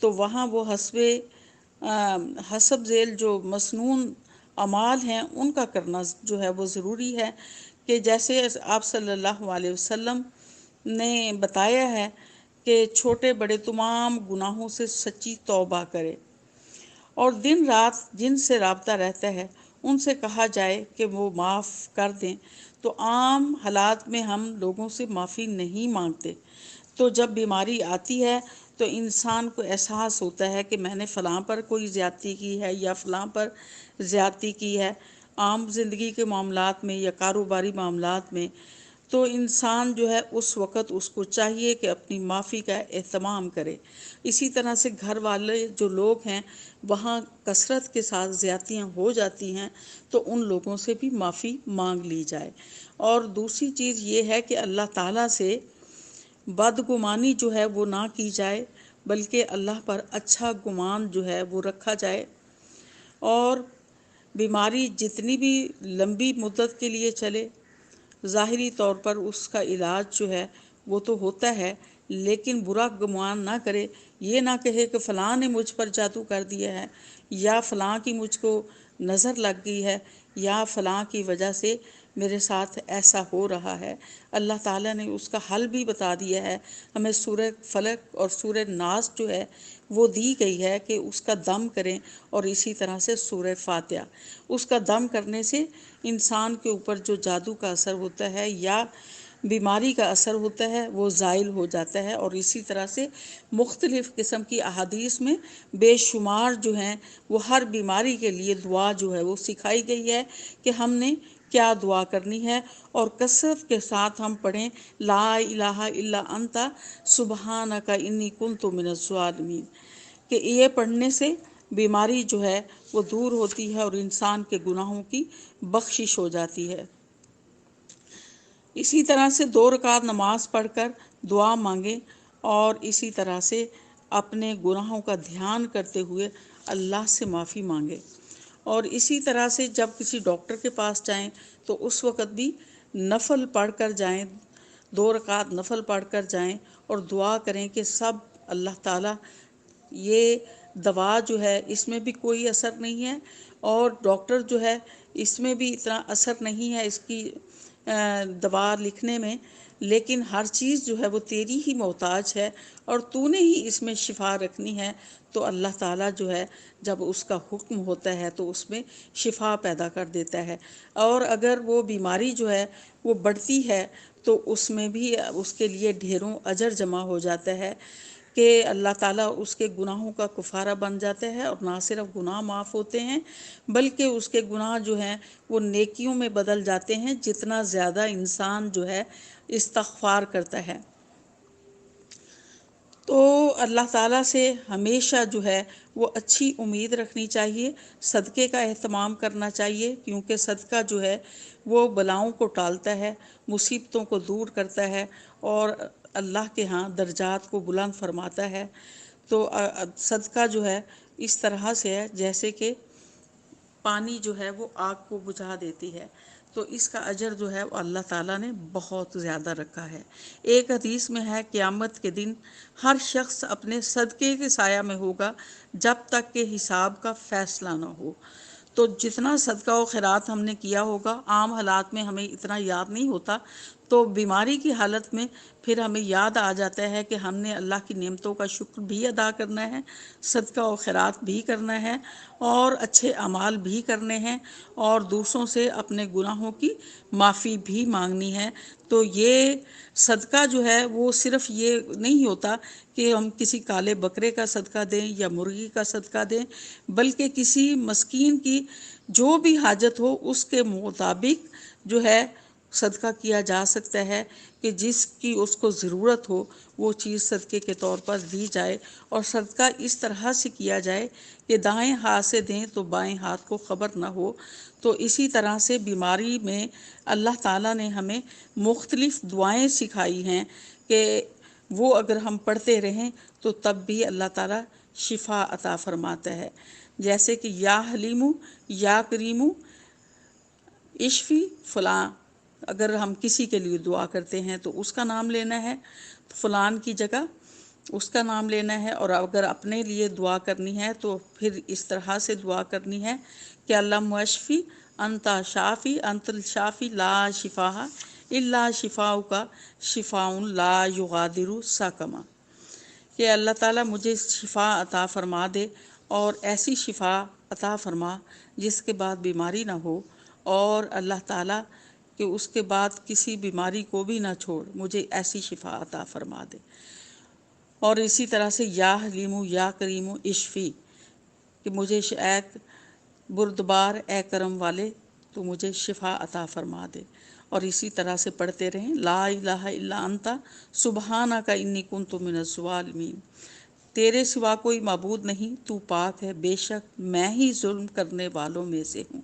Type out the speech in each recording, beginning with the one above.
تو وہاں وہ حسب ذیل جو مسنون اعمال ہیں ان کا کرنا جو ہے وہ ضروری ہے، کہ جیسے آپ صلی اللہ علیہ وسلم نے بتایا ہے کہ چھوٹے بڑے تمام گناہوں سے سچی توبہ کرے، اور دن رات جن سے رابطہ رہتا ہے ان سے کہا جائے کہ وہ معاف کر دیں۔ تو عام حالات میں ہم لوگوں سے معافی نہیں مانگتے، تو جب بیماری آتی ہے تو انسان کو احساس ہوتا ہے کہ میں نے فلاں پر کوئی زیادتی کی ہے یا فلاں پر زیادتی کی ہے، عام زندگی کے معاملات میں یا کاروباری معاملات میں، تو انسان جو ہے اس وقت اس کو چاہیے کہ اپنی معافی کا اہتمام کرے۔ اسی طرح سے گھر والے جو لوگ ہیں وہاں کثرت کے ساتھ زیادتیاں ہو جاتی ہیں تو ان لوگوں سے بھی معافی مانگ لی جائے۔ اور دوسری چیز یہ ہے کہ اللہ تعالیٰ سے بدگمانی جو ہے وہ نہ کی جائے، بلکہ اللہ پر اچھا گمان جو ہے وہ رکھا جائے، اور بیماری جتنی بھی لمبی مدت کے لیے چلے، ظاہری طور پر اس کا علاج جو ہے وہ تو ہوتا ہے، لیکن برا گمان نہ کرے، یہ نہ کہے کہ فلاں نے مجھ پر جادو کر دیا ہے، یا فلاں کی مجھ کو نظر لگ گئی ہے، یا فلاں کی وجہ سے میرے ساتھ ایسا ہو رہا ہے۔ اللہ تعالیٰ نے اس کا حل بھی بتا دیا ہے، ہمیں سورہ فلق اور سورہ ناس جو ہے وہ دی گئی ہے کہ اس کا دم کریں، اور اسی طرح سے سورہ فاتحہ۔ اس کا دم کرنے سے انسان کے اوپر جو جادو کا اثر ہوتا ہے یا بیماری کا اثر ہوتا ہے وہ زائل ہو جاتا ہے، اور اسی طرح سے مختلف قسم کی احادیث میں بے شمار جو ہیں وہ ہر بیماری کے لیے دعا جو ہے وہ سکھائی گئی ہے کہ ہم نے کیا دعا کرنی ہے، اور کثرت کے ساتھ ہم پڑھیں لا الہ الا انت سبحانک انی کنت من الظالمین، کہ یہ پڑھنے سے بیماری جو ہے وہ دور ہوتی ہے اور انسان کے گناہوں کی بخشش ہو جاتی ہے۔ اسی طرح سے 2 رکعت نماز پڑھ کر دعا مانگیں، اور اسی طرح سے اپنے گناہوں کا دھیان کرتے ہوئے اللہ سے معافی مانگیں۔ اور اسی طرح سے جب کسی ڈاکٹر کے پاس جائیں تو اس وقت بھی نفل پڑھ کر جائیں، 2 رکعت نفل پڑھ کر جائیں، اور دعا کریں کہ سب اللہ تعالیٰ یہ دوا جو ہے اس میں بھی کوئی اثر نہیں ہے، اور ڈاکٹر جو ہے اس میں بھی اتنا اثر نہیں ہے اس کی دوا لکھنے میں، لیکن ہر چیز جو ہے وہ تیری ہی محتاج ہے اور تو نے ہی اس میں شفا رکھنی ہے۔ تو اللہ تعالیٰ جو ہے جب اس کا حکم ہوتا ہے تو اس میں شفا پیدا کر دیتا ہے، اور اگر وہ بیماری جو ہے وہ بڑھتی ہے تو اس میں بھی اس کے لیے ڈھیروں اجر جمع ہو جاتا ہے، کہ اللہ تعالیٰ اس کے گناہوں کا کفارہ بن جاتا ہے، اور نہ صرف گناہ معاف ہوتے ہیں بلکہ اس کے گناہ جو ہیں وہ نیکیوں میں بدل جاتے ہیں، جتنا زیادہ انسان جو ہے استغفار کرتا ہے۔ تو اللہ تعالیٰ سے ہمیشہ جو ہے وہ اچھی امید رکھنی چاہیے، صدقے کا اہتمام کرنا چاہیے، کیونکہ صدقہ جو ہے وہ بلاؤں کو ٹالتا ہے، مصیبتوں کو دور کرتا ہے، اور اللہ کے ہاں درجات کو بلند فرماتا ہے۔ تو صدقہ جو ہے اس طرح سے ہے جیسے کہ پانی جو ہے وہ آگ کو بجھا دیتی ہے، تو اس کا اجر جو ہے وہ اللہ تعالیٰ نے بہت زیادہ رکھا ہے۔ ایک حدیث میں ہے قیامت کے دن ہر شخص اپنے صدقے کے سایہ میں ہوگا جب تک کہ حساب کا فیصلہ نہ ہو۔ تو جتنا صدقہ و خیرات ہم نے کیا ہوگا، عام حالات میں ہمیں اتنا یاد نہیں ہوتا، تو بیماری کی حالت میں پھر ہمیں یاد آ جاتا ہے کہ ہم نے اللہ کی نعمتوں کا شکر بھی ادا کرنا ہے، صدقہ و خیرات بھی کرنا ہے، اور اچھے اعمال بھی کرنے ہیں، اور دوسروں سے اپنے گناہوں کی معافی بھی مانگنی ہے۔ تو یہ صدقہ جو ہے وہ صرف یہ نہیں ہوتا کہ ہم کسی کالے بکرے کا صدقہ دیں یا مرغی کا صدقہ دیں، بلکہ کسی مسکین کی جو بھی حاجت ہو اس کے مطابق جو ہے صدقہ کیا جا سکتا ہے، کہ جس کی اس کو ضرورت ہو وہ چیز صدقے کے طور پر دی جائے، اور صدقہ اس طرح سے کیا جائے کہ دائیں ہاتھ سے دیں تو بائیں ہاتھ کو خبر نہ ہو۔ تو اسی طرح سے بیماری میں اللہ تعالیٰ نے ہمیں مختلف دعائیں سکھائی ہیں کہ وہ اگر ہم پڑھتے رہیں تو تب بھی اللہ تعالیٰ شفا عطا فرماتا ہے، جیسے کہ یا حلیمو یا کریمو اشفی فلاں، اگر ہم کسی کے لیے دعا کرتے ہیں تو اس کا نام لینا ہے فلان کی جگہ، اس کا نام لینا ہے، اور اگر اپنے لیے دعا کرنی ہے تو پھر اس طرح سے دعا کرنی ہے کہ اللہ مشفی انت شافی انت الشافی لا شفا الا شفاؤک شفاء لا یغادر سقما، کہ اللہ تعالیٰ مجھے شفا عطا فرما دے، اور ایسی شفا عطا فرما جس کے بعد بیماری نہ ہو، اور اللہ تعالیٰ کہ اس کے بعد کسی بیماری کو بھی نہ چھوڑ، مجھے ایسی شفا عطا فرما دے۔ اور اسی طرح سے یا حلیم یا کریم اشفی، کہ مجھے اے بردبار اے کرم والے تو مجھے شفا عطا فرما دے۔ اور اسی طرح سے پڑھتے رہیں لا الہ الا انت سبحانک انی کنت من الظالمین، تیرے سوا کوئی معبود نہیں، تو پاک ہے، بے شک میں ہی ظلم کرنے والوں میں سے ہوں۔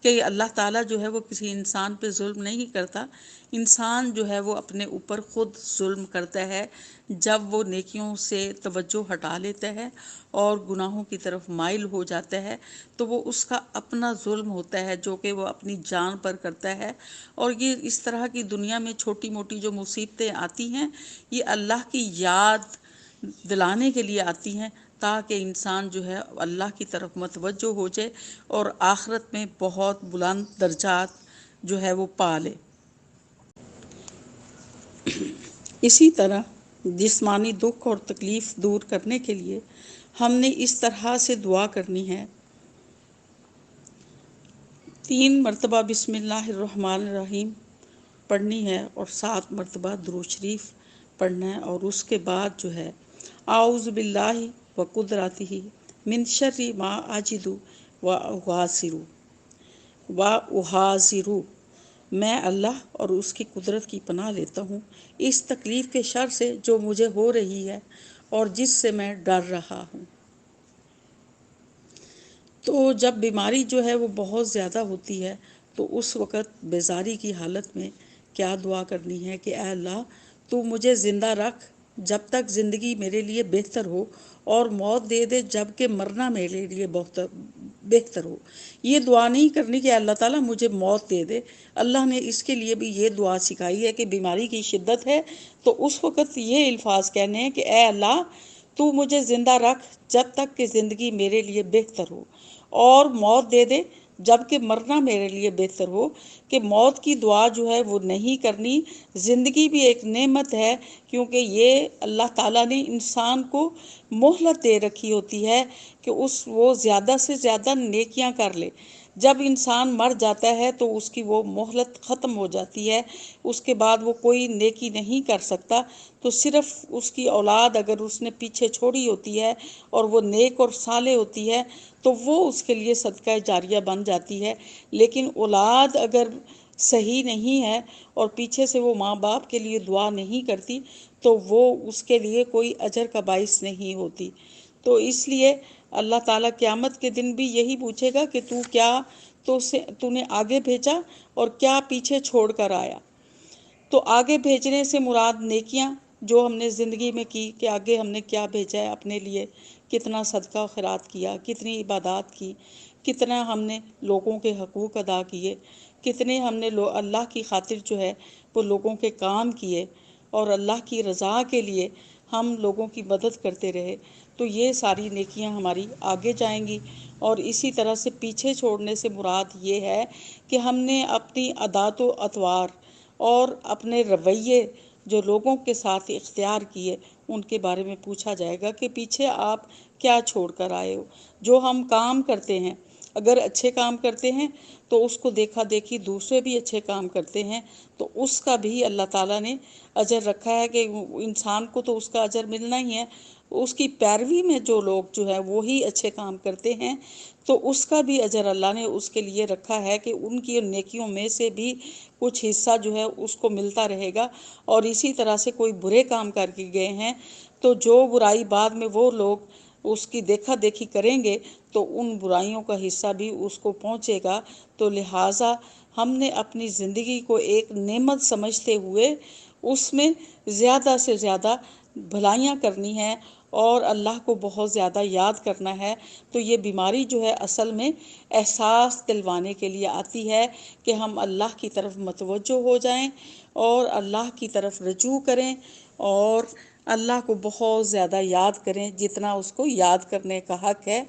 کہ اللہ تعالیٰ جو ہے وہ کسی انسان پہ ظلم نہیں کرتا، انسان جو ہے وہ اپنے اوپر خود ظلم کرتا ہے جب وہ نیکیوں سے توجہ ہٹا لیتا ہے اور گناہوں کی طرف مائل ہو جاتا ہے، تو وہ اس کا اپنا ظلم ہوتا ہے جو کہ وہ اپنی جان پر کرتا ہے۔ اور یہ اس طرح کی دنیا میں چھوٹی موٹی جو مصیبتیں آتی ہیں، یہ اللہ کی یاد دلانے کے لیے آتی ہیں، تاکہ انسان جو ہے اللہ کی طرف متوجہ ہو جائے اور آخرت میں بہت بلند درجات جو ہے وہ پا لے۔ اسی طرح جسمانی دکھ اور تکلیف دور کرنے کے لیے ہم نے اس طرح سے دعا کرنی ہے، 3 مرتبہ بسم اللہ الرحمن الرحیم پڑھنی ہے، اور 7 مرتبہ درود شریف پڑھنا ہے، اور اس کے بعد جو ہے اعوذ باللہ و قدرتہ من شر ما اجد و احاذر، میں اللہ اور اس کی قدرت کی پناہ لیتا ہوں اس تکلیف کے شر سے جو مجھے ہو رہی ہے اور جس سے میں ڈر رہا ہوں۔ تو جب بیماری جو ہے وہ بہت زیادہ ہوتی ہے تو اس وقت بیزاری کی حالت میں کیا دعا کرنی ہے کہ اے اللہ تو مجھے زندہ رکھ جب تک زندگی میرے لیے بہتر ہو، اور موت دے دے جب کہ مرنا میرے لیے بہتر ہو۔ یہ دعا نہیں کرنی کہ اللہ تعالیٰ مجھے موت دے دے۔ اللہ نے اس کے لیے بھی یہ دعا سکھائی ہے کہ بیماری کی شدت ہے تو اس وقت یہ الفاظ کہنے ہیں کہ اے اللہ تو مجھے زندہ رکھ جب تک کہ زندگی میرے لیے بہتر ہو، اور موت دے دے جب کہ مرنا میرے لیے بہتر ہو۔ کہ موت کی دعا جو ہے وہ نہیں کرنی، زندگی بھی ایک نعمت ہے، کیونکہ یہ اللہ تعالیٰ نے انسان کو مہلت دے رکھی ہوتی ہے کہ وہ زیادہ سے زیادہ نیکیاں کر لے۔ جب انسان مر جاتا ہے تو اس کی وہ مہلت ختم ہو جاتی ہے، اس کے بعد وہ کوئی نیکی نہیں کر سکتا، تو صرف اس کی اولاد اگر اس نے پیچھے چھوڑی ہوتی ہے اور وہ نیک اور صالح ہوتی ہے تو وہ اس کے لیے صدقہ جاریہ بن جاتی ہے۔ لیکن اولاد اگر صحیح نہیں ہے اور پیچھے سے وہ ماں باپ کے لیے دعا نہیں کرتی تو وہ اس کے لیے کوئی اجر کا باعث نہیں ہوتی۔ تو اس لیے اللہ تعالیٰ قیامت کے دن بھی یہی پوچھے گا کہ تو نے آگے بھیجا اور کیا پیچھے چھوڑ کر آیا۔ تو آگے بھیجنے سے مراد نیکیاں جو ہم نے زندگی میں کی، کہ آگے ہم نے کیا بھیجا ہے اپنے لیے، کتنا صدقہ خیرات کیا، کتنی عبادات کی، کتنا ہم نے لوگوں کے حقوق ادا کیے، کتنے ہم نے اللہ کی خاطر جو ہے وہ لوگوں کے کام کیے، اور اللہ کی رضا کے لیے ہم لوگوں کی مدد کرتے رہے، تو یہ ساری نیکیاں ہماری آگے جائیں گی۔ اور اسی طرح سے پیچھے چھوڑنے سے مراد یہ ہے کہ ہم نے اپنی عادات و اطوار اور اپنے رویے جو لوگوں کے ساتھ اختیار کیے ان کے بارے میں پوچھا جائے گا کہ پیچھے آپ کیا چھوڑ کر آئے ہو۔ جو ہم کام کرتے ہیں، اگر اچھے کام کرتے ہیں تو اس کو دیکھا دیکھی دوسرے بھی اچھے کام کرتے ہیں، تو اس کا بھی اللہ تعالیٰ نے اجر رکھا ہے کہ انسان کو تو اس کا اجر ملنا ہی ہے، اس کی پیروی میں جو لوگ جو ہے وہی اچھے کام کرتے ہیں تو اس کا بھی اجر اللہ نے اس کے لیے رکھا ہے کہ ان کی نیکیوں میں سے بھی کچھ حصہ جو ہے اس کو ملتا رہے گا۔ اور اسی طرح سے کوئی برے کام کر کے گئے ہیں تو جو برائی بعد میں وہ لوگ اس کی دیکھا دیکھی کریں گے تو ان برائیوں کا حصہ بھی اس کو پہنچے گا۔ تو لہٰذا ہم نے اپنی زندگی کو ایک نعمت سمجھتے ہوئے اس میں زیادہ سے زیادہ بھلائیاں کرنی ہیں اور اللہ کو بہت زیادہ یاد کرنا ہے۔ تو یہ بیماری جو ہے اصل میں احساس دلوانے کے لیے آتی ہے کہ ہم اللہ کی طرف متوجہ ہو جائیں اور اللہ کی طرف رجوع کریں اور اللہ کو بہت زیادہ یاد کریں، جتنا اس کو یاد کرنے کا حق ہے،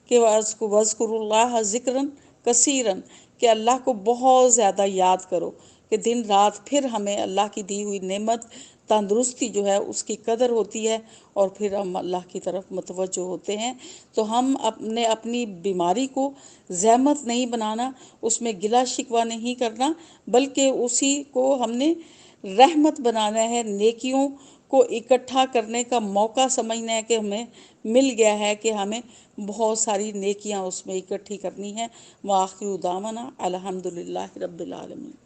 کہ وَاذْكُرُوا اللَّهَ ذِكْرًا كَثِيرًا، کہ اللہ کو بہت زیادہ یاد کرو، کہ دن رات پھر ہمیں اللہ کی دی ہوئی نعمت تندرستی جو ہے اس کی قدر ہوتی ہے، اور پھر ہم اللہ کی طرف متوجہ ہوتے ہیں۔ تو ہم اپنی بیماری کو زحمت نہیں بنانا، اس میں گلہ شکوہ نہیں کرنا، بلکہ اسی کو ہم نے رحمت بنانا ہے، نیکیوں کو اکٹھا کرنے کا موقع سمجھنا ہے، کہ ہمیں مل گیا ہے کہ ہمیں بہت ساری نیکیاں اس میں اکٹھی کرنی ہیں۔ وآخر دعوانا الحمدللہ رب العالمین۔